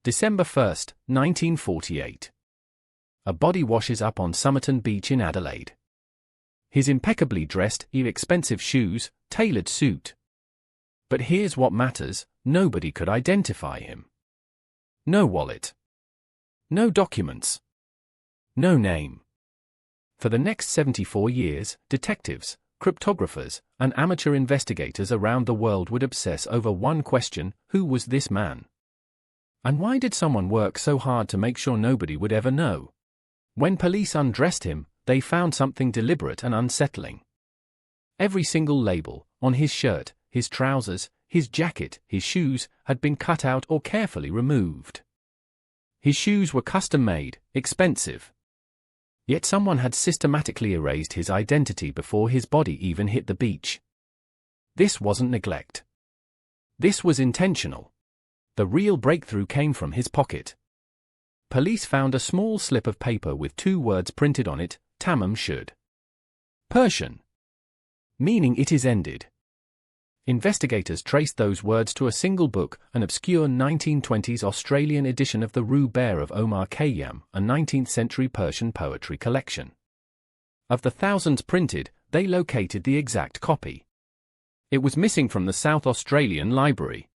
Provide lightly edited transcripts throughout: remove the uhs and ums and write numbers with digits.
December 1st, 1948. A body washes up on Somerton Beach in Adelaide. His impeccably dressed, expensive shoes, tailored suit. But here's what matters, nobody could identify him. No wallet. No documents. No name. For the next 74 years, detectives, cryptographers, and amateur investigators around the world would obsess over one question: who was this man? And why did someone work so hard to make sure nobody would ever know? When police undressed him, they found something deliberate and unsettling. Every single label, on his shirt, his trousers, his jacket, his shoes, had been cut out or carefully removed. His shoes were custom-made, expensive. Yet someone had systematically erased his identity before his body even hit the beach. This wasn't neglect. This was intentional. The real breakthrough came from his pocket. Police found a small slip of paper with 2 words printed on it: Tamam Shud. Persian. Meaning it is ended. Investigators traced those words to a single book, an obscure 1920s Australian edition of the Rue Bear of Omar Khayyam, a 19th-century Persian poetry collection. Of the thousands printed, they located the exact copy. It was missing from the South Australian library.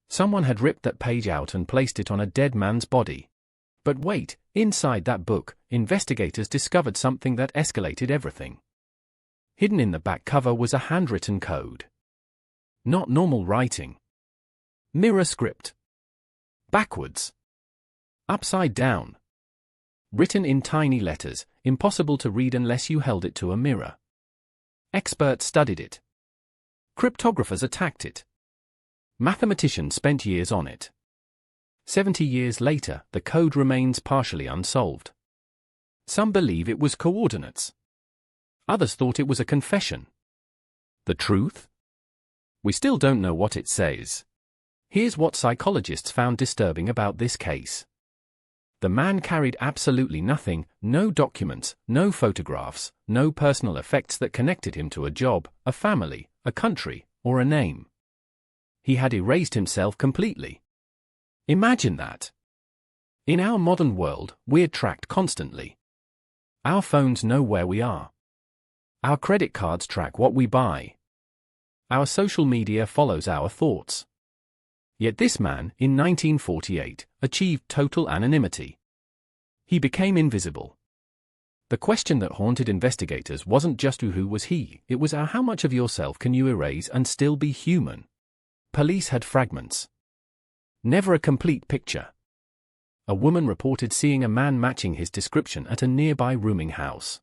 Someone had ripped that page out and placed it on a dead man's body. But wait, inside that book, investigators discovered something that escalated everything. Hidden in the back cover was a handwritten code. Not normal writing. Mirror script. Backwards. Upside down. Written in tiny letters, impossible to read unless you held it to a mirror. Experts studied it. Cryptographers attacked it. Mathematicians spent years on it. 70 years later, the code remains partially unsolved. Some believe it was coordinates. Others thought it was a confession. The truth? We still don't know what it says. Here's what psychologists found disturbing about this case. The man carried absolutely nothing: no documents, no photographs, no personal effects that connected him to a job, a family, a country, or a name. He had erased himself completely. Imagine that. In our modern world, we're tracked constantly. Our phones know where we are. Our credit cards track what we buy. Our social media follows our thoughts. Yet this man, in 1948, achieved total anonymity. He became invisible. The question that haunted investigators wasn't just who was he, it was how much of yourself can you erase and still be human? Police had fragments. Never a complete picture. A woman reported seeing a man matching his description at a nearby rooming house.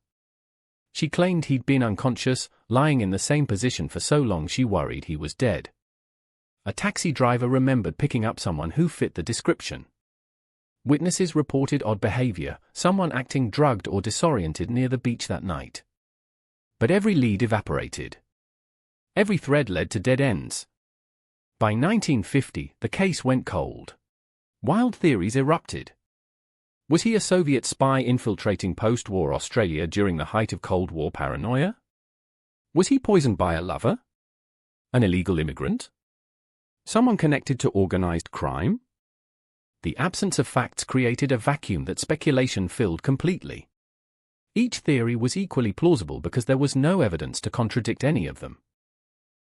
She claimed he'd been unconscious, lying in the same position for so long she worried he was dead. A taxi driver remembered picking up someone who fit the description. Witnesses reported odd behavior, someone acting drugged or disoriented near the beach that night. But every lead evaporated. Every thread led to dead ends. By 1950, the case went cold. Wild theories erupted. Was he a Soviet spy infiltrating post-war Australia during the height of Cold War paranoia? Was he poisoned by a lover? An illegal immigrant? Someone connected to organized crime? The absence of facts created a vacuum that speculation filled completely. Each theory was equally plausible because there was no evidence to contradict any of them.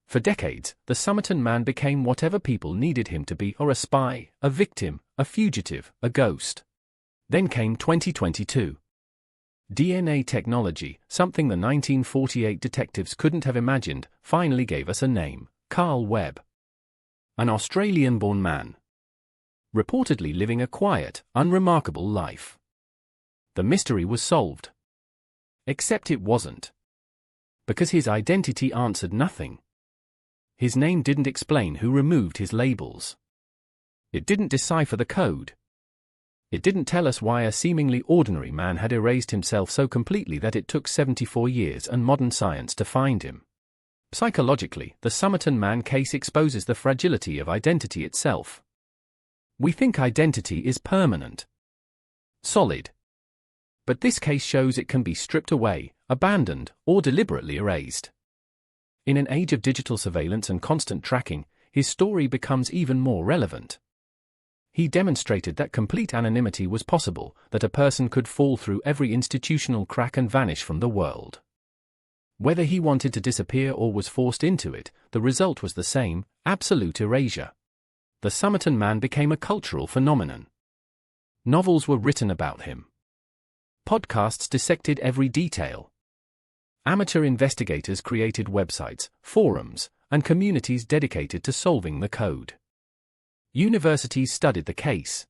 For decades, the Somerton Man became whatever people needed him to be: or a spy, a victim, a fugitive, a ghost. Then came 2022. DNA technology, something the 1948 detectives couldn't have imagined, finally gave us a name: Carl Webb. An Australian-born man. Reportedly living a quiet, unremarkable life. The mystery was solved. Except it wasn't. Because his identity answered nothing. His name didn't explain who removed his labels. It didn't decipher the code. It didn't tell us why a seemingly ordinary man had erased himself so completely that it took 74 years and modern science to find him. Psychologically, the Somerton Man case exposes the fragility of identity itself. We think identity is permanent, solid. But this case shows it can be stripped away, abandoned, or deliberately erased. In an age of digital surveillance and constant tracking, his story becomes even more relevant. He demonstrated that complete anonymity was possible, that a person could fall through every institutional crack and vanish from the world. Whether he wanted to disappear or was forced into it, the result was the same: absolute erasure. The Somerton Man became a cultural phenomenon. Novels were written about him. Podcasts dissected every detail. Amateur investigators created websites, forums, and communities dedicated to solving the code. Universities studied the case.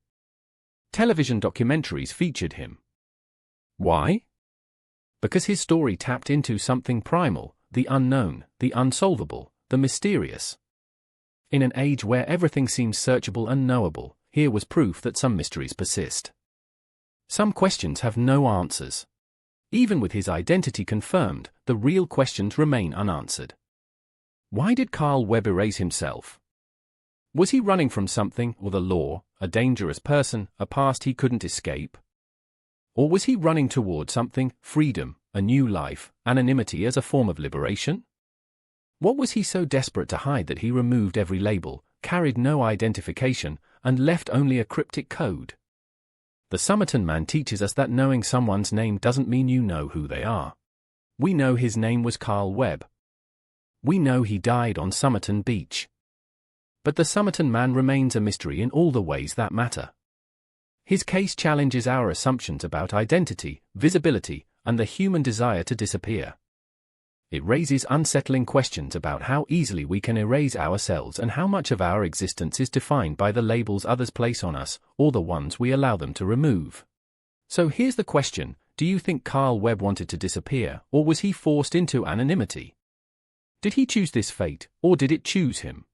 Television documentaries featured him. Why? Because his story tapped into something primal, the unknown, the unsolvable, the mysterious. In an age where everything seems searchable and knowable, here was proof that some mysteries persist. Some questions have no answers. Even with his identity confirmed, the real questions remain unanswered. Why did Carl Webb erase himself? Was he running from something, or the law, a dangerous person, a past he couldn't escape? Or was he running toward something, freedom, a new life, anonymity as a form of liberation? What was he so desperate to hide that he removed every label, carried no identification, and left only a cryptic code? The Somerton Man teaches us that knowing someone's name doesn't mean you know who they are. We know his name was Carl Webb. We know he died on Somerton Beach. But the Somerton Man remains a mystery in all the ways that matter. His case challenges our assumptions about identity, visibility, and the human desire to disappear. It raises unsettling questions about how easily we can erase ourselves and how much of our existence is defined by the labels others place on us, or the ones we allow them to remove. So here's the question: do you think Carl Webb wanted to disappear, or was he forced into anonymity? Did he choose this fate, or did it choose him?